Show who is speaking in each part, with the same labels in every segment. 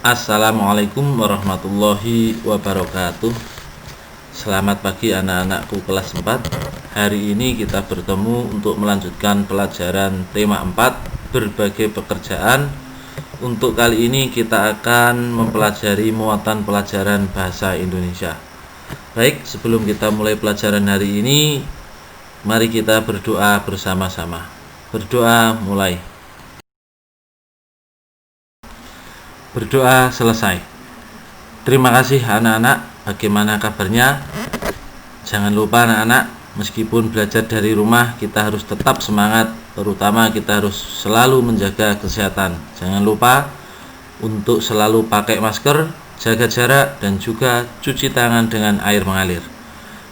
Speaker 1: Assalamualaikum warahmatullahi wabarakatuh. Selamat pagi anak-anakku kelas 4. Hari ini kita bertemu untuk melanjutkan pelajaran tema 4 berbagai pekerjaan. Untuk kali ini kita akan mempelajari muatan pelajaran bahasa Indonesia. Baik, sebelum kita mulai pelajaran hari ini, mari kita berdoa bersama-sama. Berdoa mulai. Berdoa selesai. Terima kasih anak-anak, bagaimana kabarnya? Jangan lupa anak-anak, meskipun belajar dari rumah, kita harus tetap semangat, terutama kita harus selalu menjaga kesehatan. Jangan lupa untuk selalu pakai masker, jaga jarak, dan juga cuci tangan dengan air mengalir.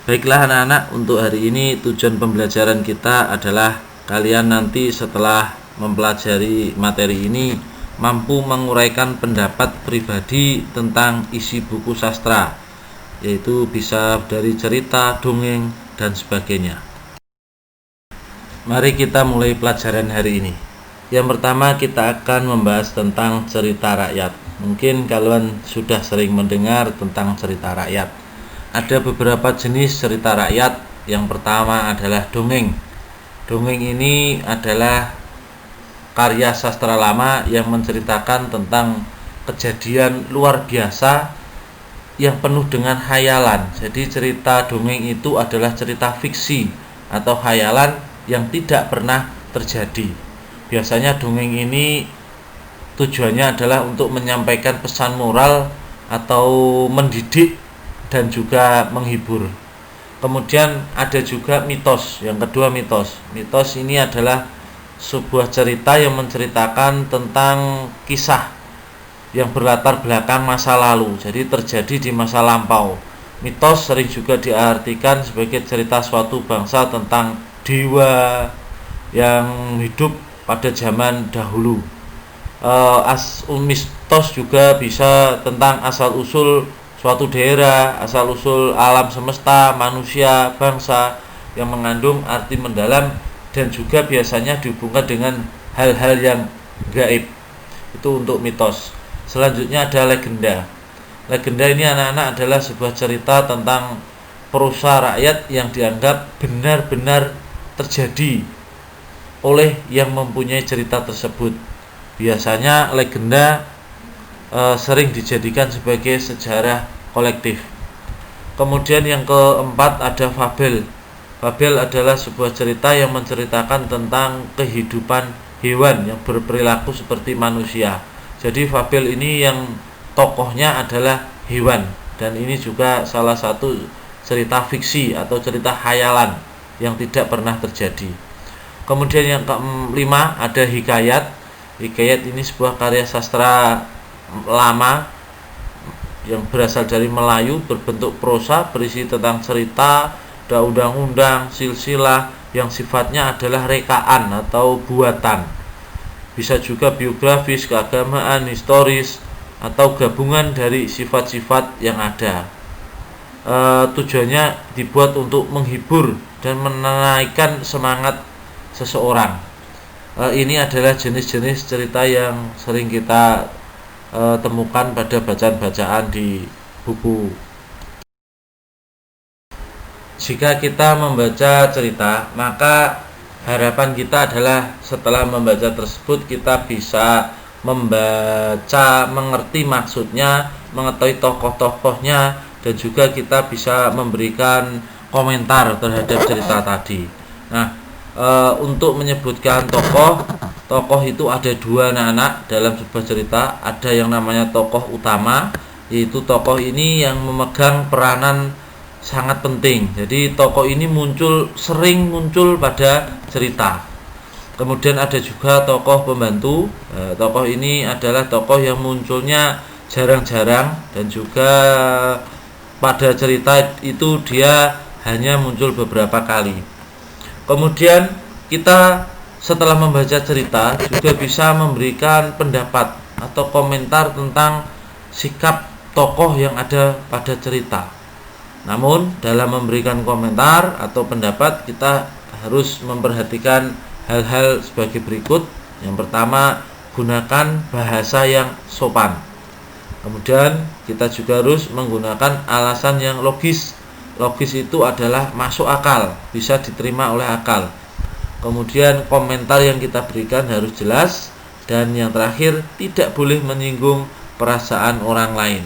Speaker 1: Baiklah anak-anak, untuk hari ini tujuan pembelajaran kita adalah kalian nanti setelah mempelajari materi ini mampu menguraikan pendapat pribadi tentang isi buku sastra, yaitu bisa dari cerita, dongeng, dan sebagainya. Mari kita mulai pelajaran hari ini. Yang pertama kita akan membahas tentang cerita rakyat. Mungkin kalian sudah sering mendengar tentang cerita rakyat. Ada beberapa jenis cerita rakyat. Yang pertama adalah dongeng. Dongeng ini adalah karya sastra lama yang menceritakan tentang kejadian luar biasa yang penuh dengan khayalan. Jadi cerita dongeng itu adalah cerita fiksi atau khayalan yang tidak pernah terjadi. Biasanya dongeng ini tujuannya adalah untuk menyampaikan pesan moral atau mendidik dan juga menghibur. Kemudian ada juga mitos. Yang kedua mitos. Mitos ini adalah sebuah cerita yang menceritakan tentang kisah yang berlatar belakang masa lalu, jadi terjadi di masa lampau. Mitos sering juga diartikan sebagai cerita suatu bangsa tentang dewa yang hidup pada zaman dahulu. Mitos juga bisa tentang asal-usul suatu daerah, asal-usul alam semesta, manusia, bangsa, yang mengandung arti mendalam dan juga biasanya dihubungkan dengan hal-hal yang gaib. Itu untuk mitos. Selanjutnya ada legenda. Legenda ini anak-anak adalah sebuah cerita tentang prosa rakyat yang dianggap benar-benar terjadi oleh yang mempunyai cerita tersebut. Biasanya legenda sering dijadikan sebagai sejarah kolektif. Kemudian yang keempat ada fabel. Fabel adalah sebuah cerita yang menceritakan tentang kehidupan hewan yang berperilaku seperti manusia. Jadi fabel ini yang tokohnya adalah hewan, dan ini juga salah satu cerita fiksi atau cerita khayalan yang tidak pernah terjadi. Kemudian yang kelima ada hikayat. Hikayat ini sebuah karya sastra lama yang berasal dari Melayu, berbentuk prosa, berisi tentang cerita, ada undang-undang, silsilah yang sifatnya adalah rekaan atau buatan. Bisa juga biografis, keagamaan, historis, atau gabungan dari sifat-sifat yang ada. Tujuannya dibuat untuk menghibur dan menaikkan semangat seseorang. Ini adalah jenis-jenis cerita yang sering kita temukan pada bacaan-bacaan di buku. Jika kita membaca cerita, maka harapan kita adalah setelah membaca tersebut kita bisa membaca, mengerti maksudnya, mengetahui tokoh-tokohnya, dan juga kita bisa memberikan komentar terhadap cerita tadi. Nah, untuk menyebutkan tokoh itu ada dua anak-anak dalam sebuah cerita. Ada yang namanya tokoh utama, yaitu tokoh ini yang memegang peranan sangat penting. Jadi tokoh ini sering muncul pada cerita. Kemudian ada juga tokoh pembantu. Tokoh ini adalah tokoh yang munculnya jarang-jarang dan juga pada cerita itu dia hanya muncul beberapa kali. Kemudian kita setelah membaca cerita juga bisa memberikan pendapat atau komentar tentang sikap tokoh yang ada pada cerita. Namun dalam memberikan komentar atau pendapat kita harus memperhatikan hal-hal sebagai berikut. Yang pertama, gunakan bahasa yang sopan. Kemudian kita juga harus menggunakan alasan yang logis. Logis itu adalah masuk akal, bisa diterima oleh akal. Kemudian komentar yang kita berikan harus jelas. Dan yang terakhir, tidak boleh menyinggung perasaan orang lain.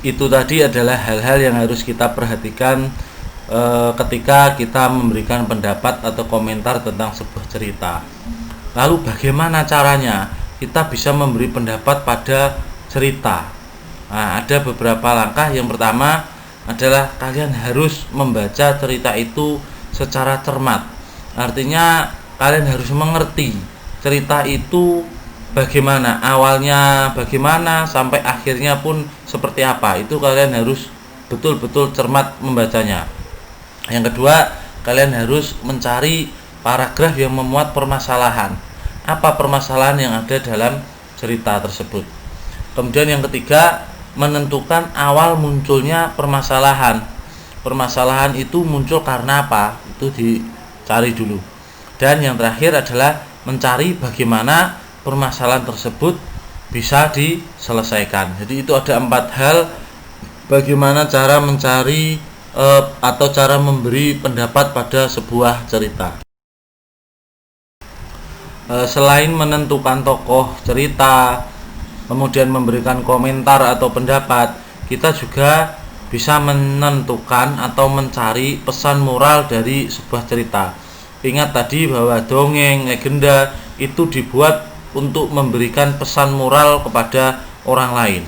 Speaker 1: Itu tadi adalah hal-hal yang harus kita perhatikan ketika kita memberikan pendapat atau komentar tentang sebuah cerita. Lalu bagaimana caranya kita bisa memberi pendapat pada cerita? Nah, ada beberapa langkah. Yang pertama adalah kalian harus membaca cerita itu secara cermat. Artinya kalian harus mengerti cerita itu bagaimana, awalnya bagaimana, sampai akhirnya pun seperti apa. Itu kalian harus betul-betul cermat membacanya. Yang kedua, kalian harus mencari paragraf yang memuat permasalahan. Apa permasalahan yang ada dalam cerita tersebut. Kemudian yang ketiga, menentukan awal munculnya permasalahan. Permasalahan itu muncul karena apa? Itu dicari dulu. Dan yang terakhir adalah mencari bagaimana permasalahan tersebut bisa diselesaikan. Jadi itu ada 4 hal bagaimana cara mencari atau cara memberi pendapat pada sebuah cerita. Selain menentukan tokoh cerita, kemudian memberikan komentar atau pendapat, kita juga bisa menentukan atau mencari pesan moral dari sebuah cerita. Ingat tadi bahwa dongeng, legenda itu dibuat untuk memberikan pesan moral kepada orang lain.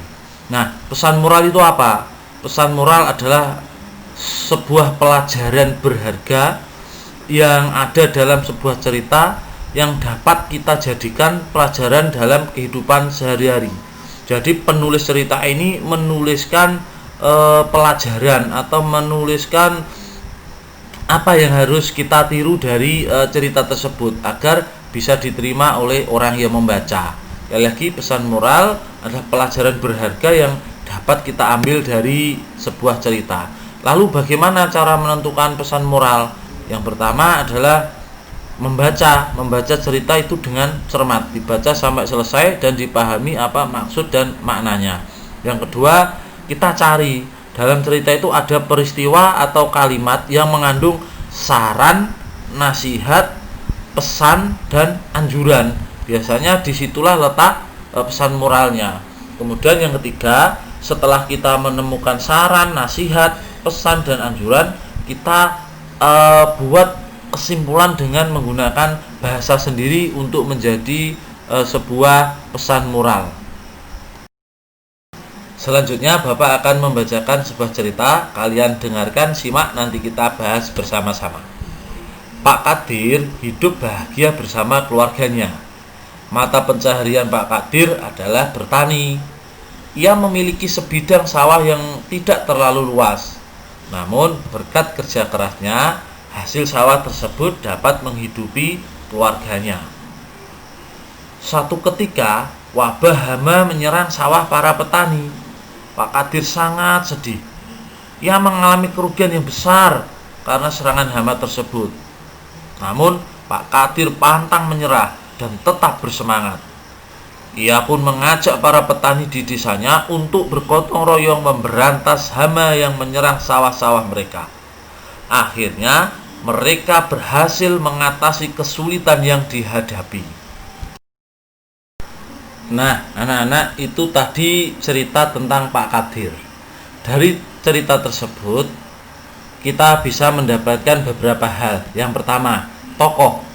Speaker 1: Nah, pesan moral itu apa? Pesan moral adalah sebuah pelajaran berharga yang ada dalam sebuah cerita yang dapat kita jadikan pelajaran dalam kehidupan sehari-hari. Jadi penulis cerita ini menuliskan pelajaran atau menuliskan apa yang harus kita tiru dari cerita tersebut agar bisa diterima oleh orang yang membaca. Sekali lagi, pesan moral adalah pelajaran berharga yang dapat kita ambil dari sebuah cerita. Lalu bagaimana cara menentukan pesan moral? Yang pertama adalah membaca cerita itu dengan cermat, dibaca sampai selesai dan dipahami apa maksud dan maknanya. Yang kedua, kita cari dalam cerita itu ada peristiwa atau kalimat yang mengandung saran, nasihat, pesan, dan anjuran. Biasanya disitulah letak pesan moralnya. Kemudian yang ketiga, setelah kita menemukan saran, nasihat, pesan, dan anjuran, kita buat kesimpulan dengan menggunakan bahasa sendiri untuk menjadi sebuah pesan moral. Selanjutnya Bapak akan membacakan sebuah cerita. Kalian dengarkan, simak, nanti kita bahas bersama-sama. Pak Kadir hidup bahagia bersama keluarganya. Mata pencaharian Pak Kadir adalah bertani. Ia memiliki sebidang sawah yang tidak terlalu luas. Namun berkat kerja kerasnya, hasil sawah tersebut dapat menghidupi keluarganya. Suatu ketika, wabah hama menyerang sawah para petani. Pak Kadir sangat sedih. Ia mengalami kerugian yang besar karena serangan hama tersebut. Namun, Pak Kadir pantang menyerah dan tetap bersemangat. Ia pun mengajak para petani di desanya untuk bergotong royong memberantas hama yang menyerang sawah-sawah mereka. Akhirnya, mereka berhasil mengatasi kesulitan yang dihadapi. Nah, anak-anak, itu tadi cerita tentang Pak Kadir. Dari cerita tersebut, kita bisa mendapatkan beberapa hal. Yang pertama, tokoh.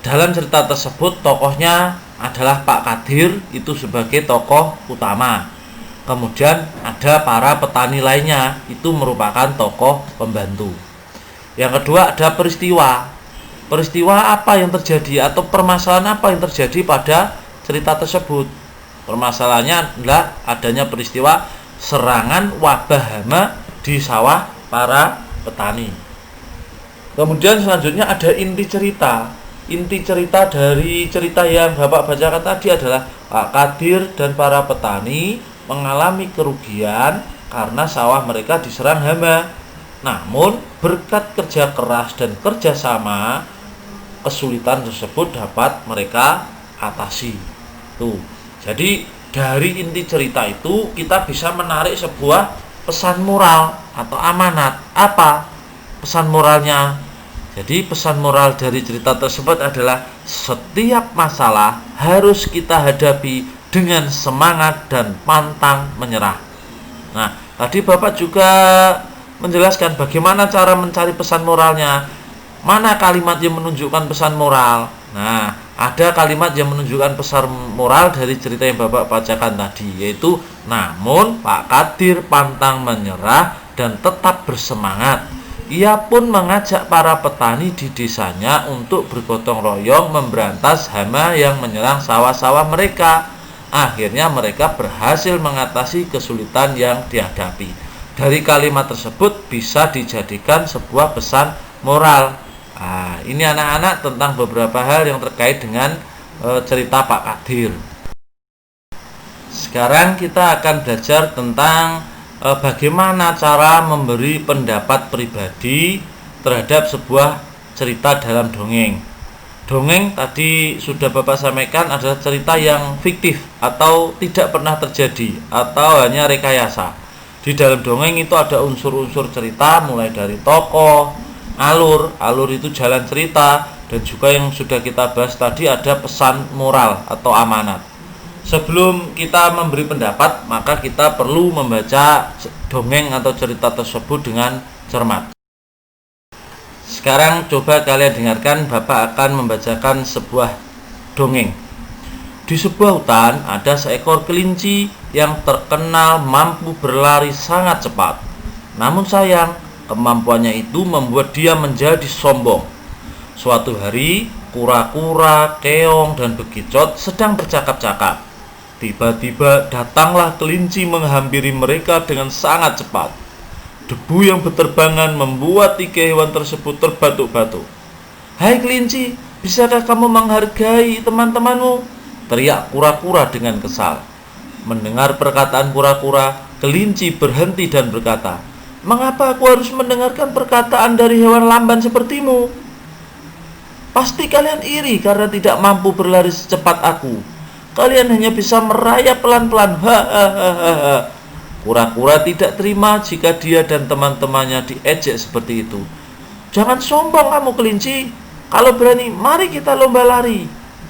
Speaker 1: Dalam cerita tersebut, tokohnya adalah Pak Kadir, itu sebagai tokoh utama. Kemudian ada para petani lainnya, itu merupakan tokoh pembantu. Yang kedua, ada peristiwa. Peristiwa apa yang terjadi atau permasalahan apa yang terjadi pada cerita tersebut. Permasalahannya adalah adanya peristiwa serangan wabah hama di sawah para petani. Kemudian selanjutnya ada inti cerita. Inti cerita dari cerita yang Bapak bacakan tadi adalah Pak Kadir dan para petani mengalami kerugian karena sawah mereka diserang hama. Namun berkat kerja keras dan kerjasama, kesulitan tersebut dapat mereka atasi. Tuh. Jadi dari inti cerita itu kita bisa menarik sebuah pesan moral atau amanat. Apa pesan moralnya? Jadi pesan moral dari cerita tersebut adalah setiap masalah harus kita hadapi dengan semangat dan pantang menyerah. Nah, tadi Bapak juga menjelaskan bagaimana cara mencari pesan moralnya. Mana kalimat yang menunjukkan pesan moral? Nah, ada kalimat yang menunjukkan pesan moral dari cerita yang Bapak bacakan tadi, yaitu namun Pak Kadir pantang menyerah dan tetap bersemangat. Ia pun mengajak para petani di desanya untuk bergotong royong memberantas hama yang menyerang sawah-sawah mereka. Akhirnya mereka berhasil mengatasi kesulitan yang dihadapi. Dari kalimat tersebut bisa dijadikan sebuah pesan moral. Nah, ini anak-anak tentang beberapa hal yang terkait dengan cerita Pak Kadir. Sekarang kita akan belajar tentang bagaimana cara memberi pendapat pribadi terhadap sebuah cerita dalam dongeng. Dongeng tadi sudah Bapak sampaikan adalah cerita yang fiktif atau tidak pernah terjadi atau hanya rekayasa. Di dalam dongeng itu ada unsur-unsur cerita mulai dari tokoh, alur itu jalan cerita, dan juga yang sudah kita bahas tadi ada pesan moral atau amanat. Sebelum kita memberi pendapat, maka kita perlu membaca dongeng atau cerita tersebut dengan cermat. Sekarang coba kalian dengarkan, Bapak akan membacakan sebuah dongeng. Di sebuah hutan ada seekor kelinci yang terkenal mampu berlari sangat cepat. Namun sayang, kemampuannya itu membuat dia menjadi sombong. Suatu hari, kura-kura, keong, dan bekicot sedang bercakap-cakap. Tiba-tiba datanglah kelinci menghampiri mereka dengan sangat cepat. Debu yang berterbangan membuat tiga hewan tersebut terbatuk-batuk. "Hai kelinci, bisakah kamu menghargai teman-temanmu?" teriak kura-kura dengan kesal. Mendengar perkataan kura-kura, kelinci berhenti dan berkata, "Mengapa aku harus mendengarkan perkataan dari hewan lamban sepertimu? Pasti kalian iri karena tidak mampu berlari secepat aku. Kalian hanya bisa merayap pelan-pelan." Hahaha. Kura-kura tidak terima jika dia dan teman-temannya diejek seperti itu. "Jangan sombong kamu kelinci. Kalau berani, mari kita lomba lari,"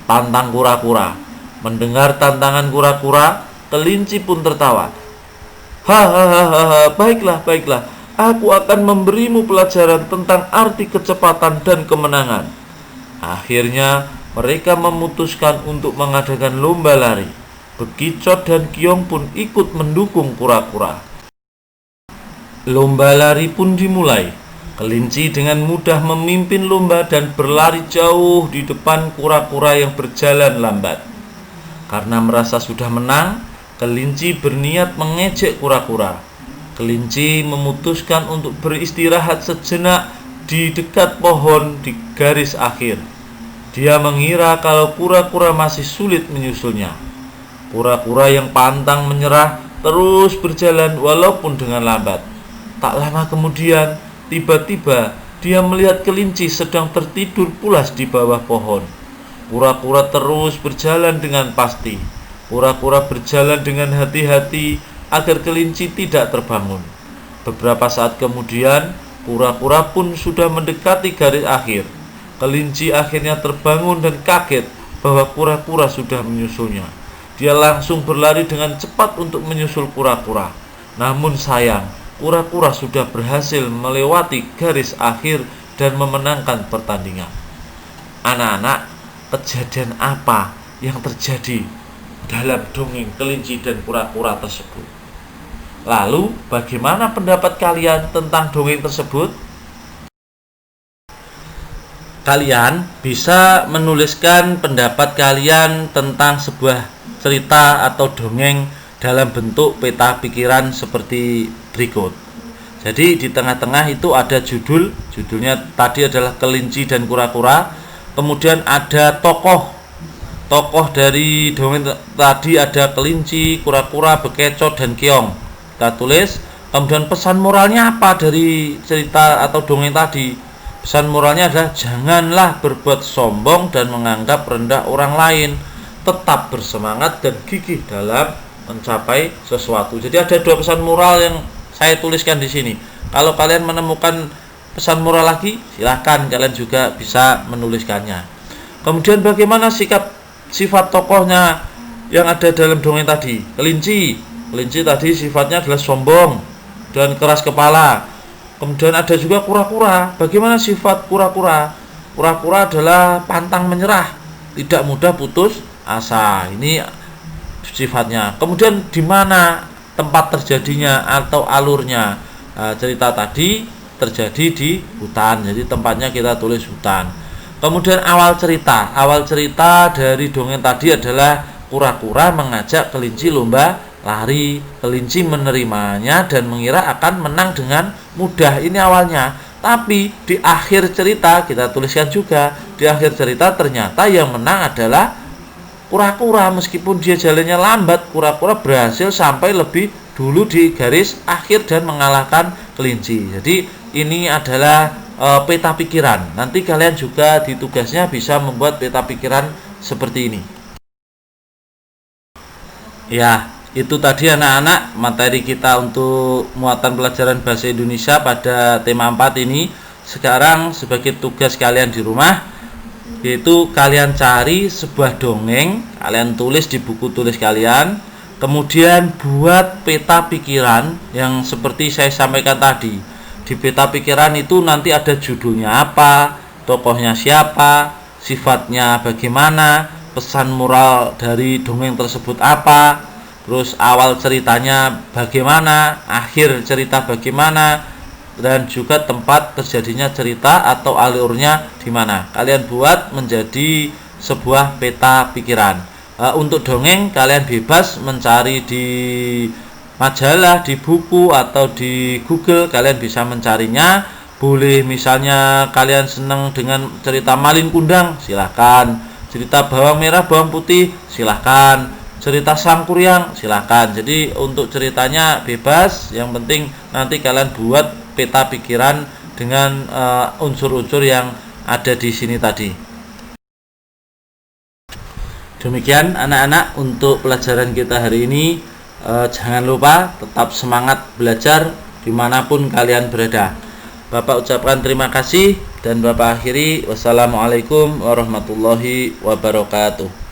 Speaker 1: tantang kura-kura. Mendengar tantangan kura-kura, kelinci pun tertawa. "Hahaha, baiklah. Aku akan memberimu pelajaran tentang arti kecepatan dan kemenangan." Akhirnya mereka memutuskan untuk mengadakan lomba lari. Bekicot dan keong pun ikut mendukung kura-kura. Lomba lari pun dimulai. Kelinci dengan mudah memimpin lomba dan berlari jauh di depan kura-kura yang berjalan lambat. Karena merasa sudah menang, kelinci berniat mengejek kura-kura. Kelinci memutuskan untuk beristirahat sejenak di dekat pohon di garis akhir. Dia mengira kalau kura-kura masih sulit menyusulnya. Kura-kura yang pantang menyerah terus berjalan walaupun dengan lambat. Tak lama kemudian, tiba-tiba dia melihat kelinci sedang tertidur pulas di bawah pohon. Kura-kura terus berjalan dengan pasti. Kura-kura berjalan dengan hati-hati agar kelinci tidak terbangun. Beberapa saat kemudian, kura-kura pun sudah mendekati garis akhir. Kelinci akhirnya terbangun dan kaget bahwa kura-kura sudah menyusulnya. Dia langsung berlari dengan cepat untuk menyusul kura-kura. Namun sayang, kura-kura sudah berhasil melewati garis akhir dan memenangkan pertandingan. Anak-anak, kejadian apa yang terjadi dalam dongeng kelinci dan kura-kura tersebut? Lalu, bagaimana pendapat kalian tentang dongeng tersebut? Kalian bisa menuliskan pendapat kalian tentang sebuah cerita atau dongeng dalam bentuk peta pikiran seperti berikut. Jadi di tengah-tengah itu ada judulnya tadi adalah kelinci dan kura-kura. Kemudian ada tokoh dari dongeng tadi ada kelinci, kura-kura, bekicot, dan keong. Kita tulis. Kemudian pesan moralnya apa dari cerita atau dongeng tadi? Pesan moralnya adalah janganlah berbuat sombong dan menganggap rendah orang lain. tetap bersemangat dan gigih dalam mencapai sesuatu. Jadi ada 2 pesan moral yang saya tuliskan di sini. Kalau kalian menemukan pesan moral lagi, silahkan kalian juga bisa menuliskannya. Kemudian bagaimana sifat tokohnya yang ada dalam dongeng tadi? Kelinci tadi sifatnya adalah sombong dan keras kepala. Kemudian ada juga kura-kura. Bagaimana sifat kura-kura? Kura-kura adalah pantang menyerah, tidak mudah putus asa. Ini sifatnya. Kemudian di mana tempat terjadinya atau alurnya? Cerita tadi terjadi di hutan, jadi tempatnya kita tulis hutan. Kemudian awal cerita dari dongeng tadi adalah kura-kura mengajak kelinci lomba lari. Kelinci menerimanya dan mengira akan menang dengan mudah. Ini awalnya. Tapi di akhir cerita kita tuliskan juga, di akhir cerita ternyata yang menang adalah kura-kura. Meskipun dia jalannya lambat, kura-kura berhasil sampai lebih dulu di garis akhir dan mengalahkan kelinci. Jadi ini adalah peta pikiran. Nanti kalian juga di tugasnya bisa membuat peta pikiran seperti ini. Ya, itu tadi anak-anak materi kita untuk muatan pelajaran bahasa Indonesia pada tema 4 ini. Sekarang sebagai tugas kalian di rumah, yaitu kalian cari sebuah dongeng, kalian tulis di buku tulis kalian, kemudian buat peta pikiran yang seperti saya sampaikan tadi. Di peta pikiran itu nanti ada judulnya apa, tokohnya siapa, sifatnya bagaimana, pesan moral dari dongeng tersebut apa, terus awal ceritanya bagaimana, akhir cerita bagaimana, dan juga tempat terjadinya cerita atau alurnya di mana. Kalian buat menjadi sebuah peta pikiran. Untuk dongeng kalian bebas mencari di majalah, di buku, atau di Google. Kalian bisa mencarinya. Boleh misalnya kalian senang dengan cerita Malin Kundang, silahkan. Cerita bawang merah bawang putih, silahkan. Cerita Sangkuriang, silahkan. Jadi untuk ceritanya bebas, yang penting nanti kalian buat peta pikiran dengan unsur-unsur yang ada di sini tadi. Demikian anak-anak untuk pelajaran kita hari ini. Jangan lupa tetap semangat belajar dimanapun kalian berada. Bapak ucapkan terima kasih dan Bapak akhiri. Wassalamualaikum warahmatullahi wabarakatuh.